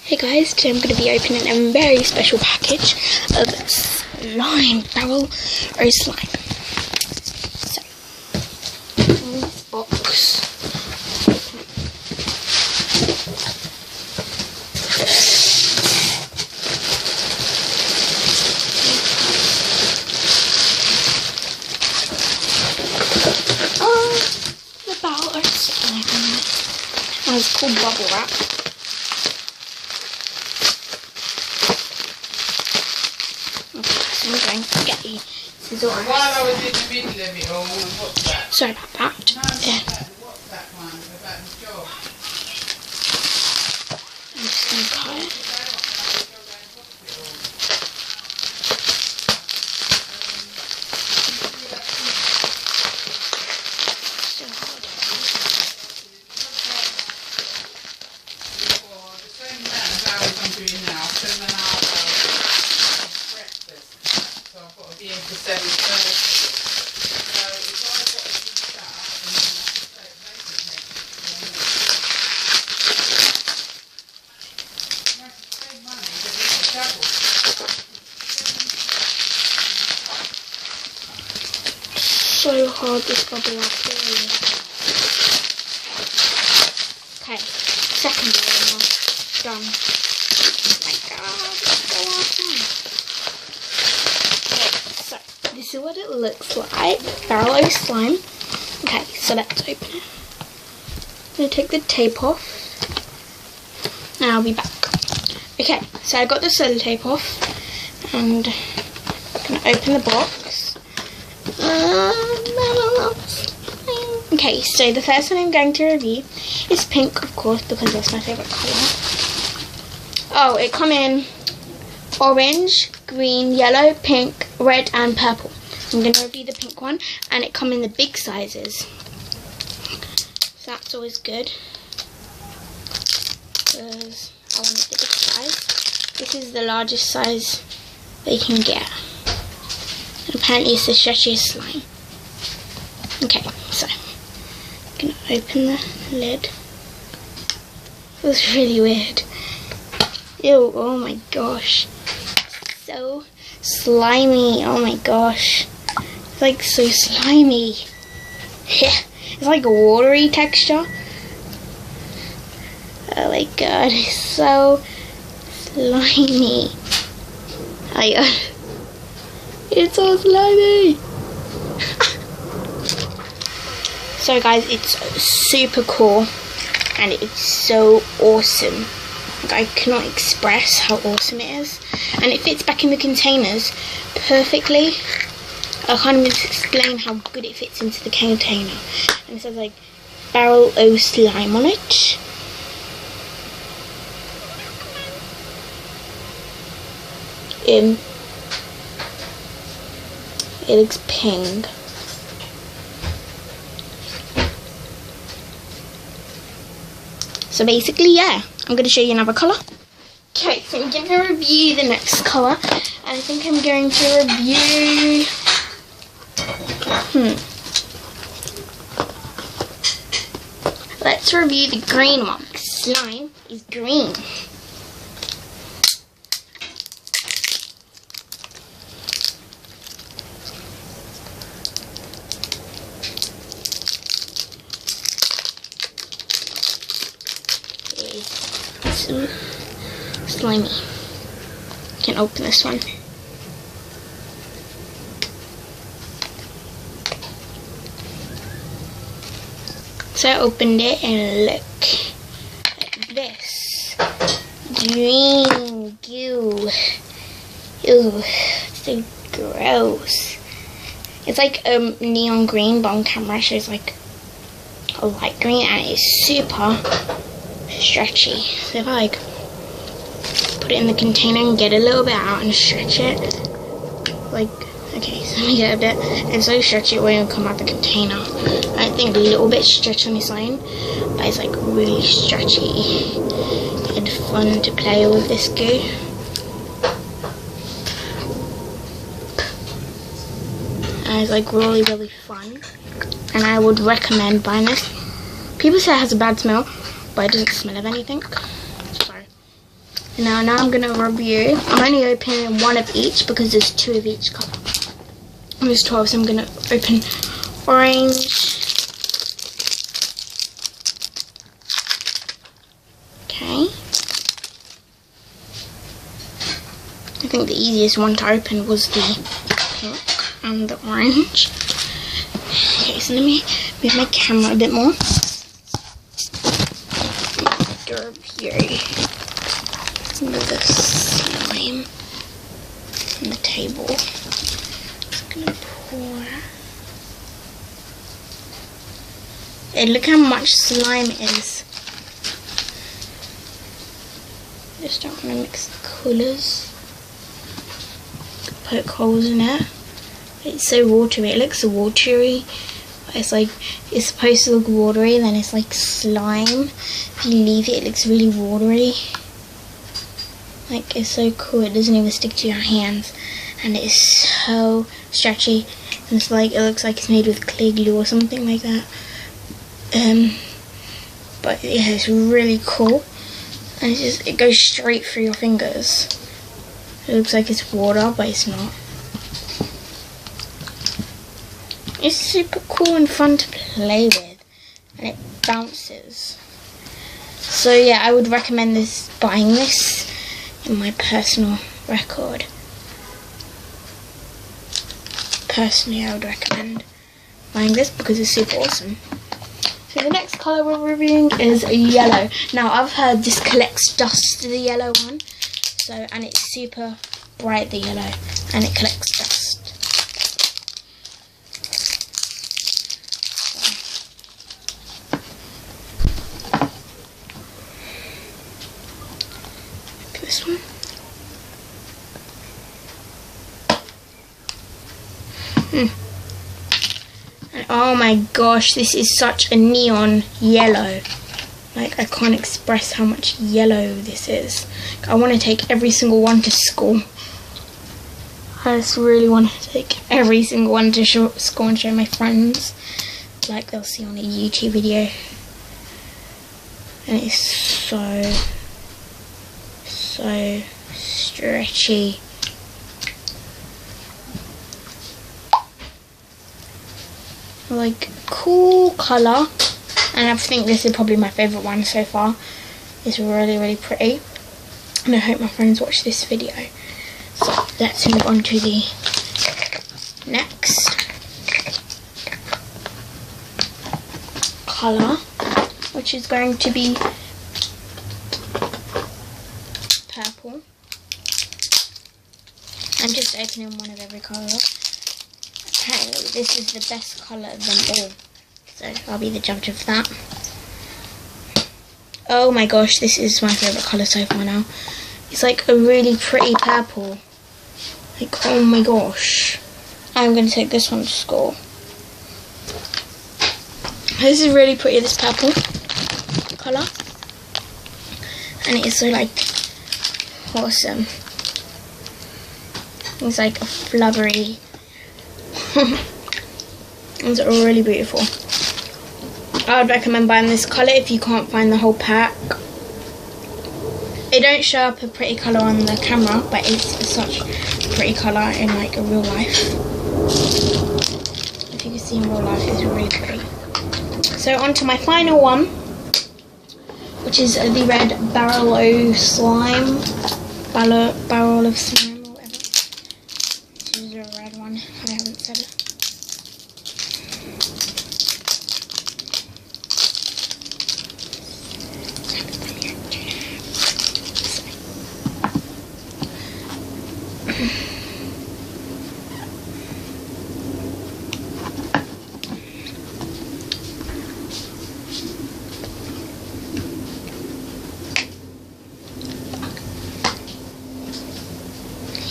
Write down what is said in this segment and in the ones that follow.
Hey guys, today I'm going to be opening a very special package of slime, Barrel O slime. So, in this box, the Barrel O slime. And it's called bubble wrap. I'm going to get the scissors. While I was in the middle of it all, what's that? Sorry about that. No, what's that one about the job? I'm just going to cut it. So hard. Well, the same amount of hours I'm doing now, 7.5 hours breakfast. So I've got to be in for 7:30. So if I've got to do that, and then I have to stay at home with next I have to pay money, but it's double. So hard, this bubble wrap is. Okay, second one now. Done. Oh my god, it's so awesome. Okay, so this is what it looks like. Barrel O slime. Okay, so let's open it. I'm going to take the tape off. And I'll be back. Okay, so I got the sellotape off. And I'm going to open the box. Okay, so the first one I'm going to review is pink, of course, because that's my favourite colour. Oh, it come in orange, green, yellow, pink, red and purple. I'm going to review the pink one, and it come in the big sizes. So that's always good, because I wanted the big size. This is the largest size they can get. And apparently it's the stretchiest slime. Okay, so I'm going to open the lid. It was really weird. Ew, oh my gosh. So slimy, oh my gosh. It's like so slimy. It's like a watery texture. Oh my god, it's so slimy. Oh my god. It's so slimy. So guys, it's super cool and it's so awesome. Like, I cannot express how awesome it is, and it fits back in the containers perfectly. I can't even explain how good it fits into the container. And it says like Barrel O slime on it. It looks pink. So basically, yeah, I'm going to show you another colour. Okay, so I'm going to review the next colour. And I think I'm going to review... Let's review the green one. Slime is green. So slimy. Can open this one. So I opened it and look at this green goo. Ew, so gross. It's like neon green, but on camera it shows like a light green, and it's super stretchy. So if I like put it in the container and get a little bit out and stretch it, like, okay, so let me get a bit, it's so stretchy it won't even come out the container. I think a little bit stretch on this line, but it's like really stretchy and fun to play with this goo. And it's like really fun, and I would recommend buying this. People say it has a bad smell, but it doesn't smell of anything. So Now I'm gonna review. I'm only opening one of each because there's two of each colour. There's 12, so I'm gonna open orange. Okay. I think the easiest one to open was the pink and the orange. Okay, so let me move my camera a bit more. Go up here. With the slime on the table. Just gonna pour. Hey, look how much slime it is. Just don't want to mix the colours. Poke holes in it. It's so watery. It looks so watery. It's like, it's supposed to look watery, then it's like slime. If you leave it, it looks really watery. Like, it's so cool. It doesn't even stick to your hands, and it's so stretchy. And it's like, it looks like it's made with clay glue or something like that. But yeah, it's really cool, and it goes straight through your fingers. It looks like it's water, but it's not. It's super cool and fun to play with, and it bounces. So yeah, I would recommend buying this in my personal record. Personally, I would recommend buying this because it's super awesome. So the next colour we're reviewing is yellow. Now I've heard this collects dust, the yellow one. So, and it's super bright, the yellow, and it collects dust. This one. And oh my gosh, this is such a neon yellow. Like, I can't express how much yellow this is. I want to take every single one to school. I just really want to take every single one to school and show my friends. Like they'll see on a YouTube video. And it's so stretchy. Like, cool colour, and I think this is probably my favourite one so far. It's really pretty, and I hope my friends watch this video. So let's move on to the next colour, which is going to be purple. I'm just opening one of every colour. Apparently this is the best colour of them all, so I'll be the judge of that. Oh my gosh, this is my favourite colour so far now. It's like a really pretty purple. Like, oh my gosh. I'm going to take this one to school. This is really pretty, this purple colour. And it is so like awesome. It's like a flubbery. It's really beautiful. I would recommend buying this colour if you can't find the whole pack. It don't show up a pretty colour on the camera, but it's such a pretty colour in like a real life. If you can see in real life, it's really pretty. So on to my final one, which is the red barrel of slime. Barrel of slime or whatever. This is a red one, I haven't said it.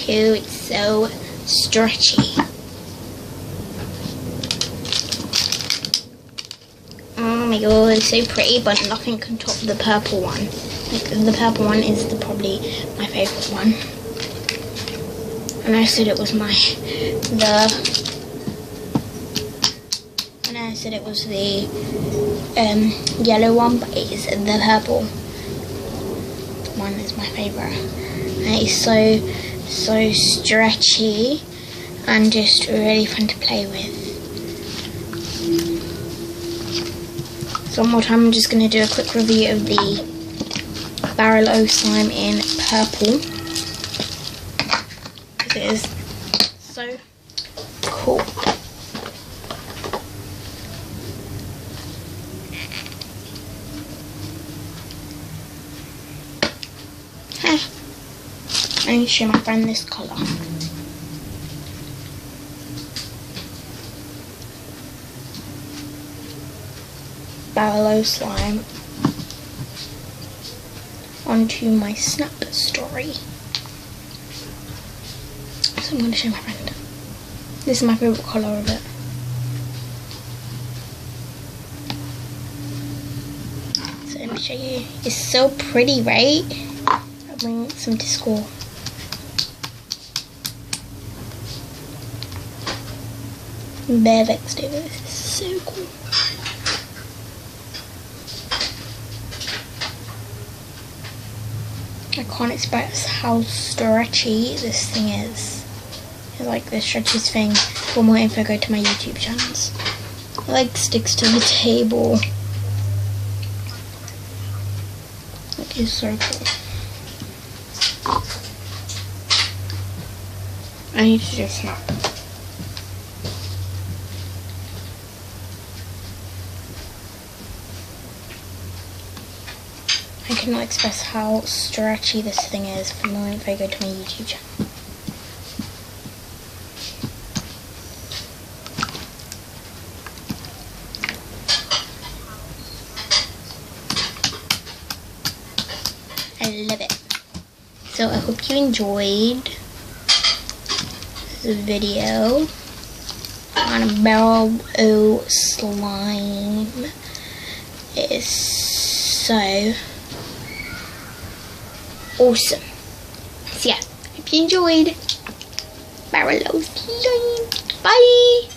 Ew, it's so stretchy. Oh my god, it's so pretty, but nothing can top the purple one. Like, the purple one is probably my favourite one. And I said it was the yellow one, but it is the purple. one is my favourite. And it's so stretchy and just really fun to play with. So one more time, I'm just going to do a quick review of the Barrel O slime in purple. Because it is so cool. I need to show my friend this colour. Barrel O slime onto my Snap story. So I'm going to show my friend. This is my favourite colour of it. So let me show you. It's so pretty, right? I'll bring some to school. Bare vexed over this. This is so cool. I can't express how stretchy this thing is. It's like the stretchiest thing. For more info, go to my YouTube channels. It like sticks to the table. It is so cool. I need to do a snap. I cannot express how stretchy this thing is. For more info, go to my YouTube channel. I love it. So I hope you enjoyed this video on Barrel O slime. It is so awesome. So yeah, hope you enjoyed Barrel O slime. Bye!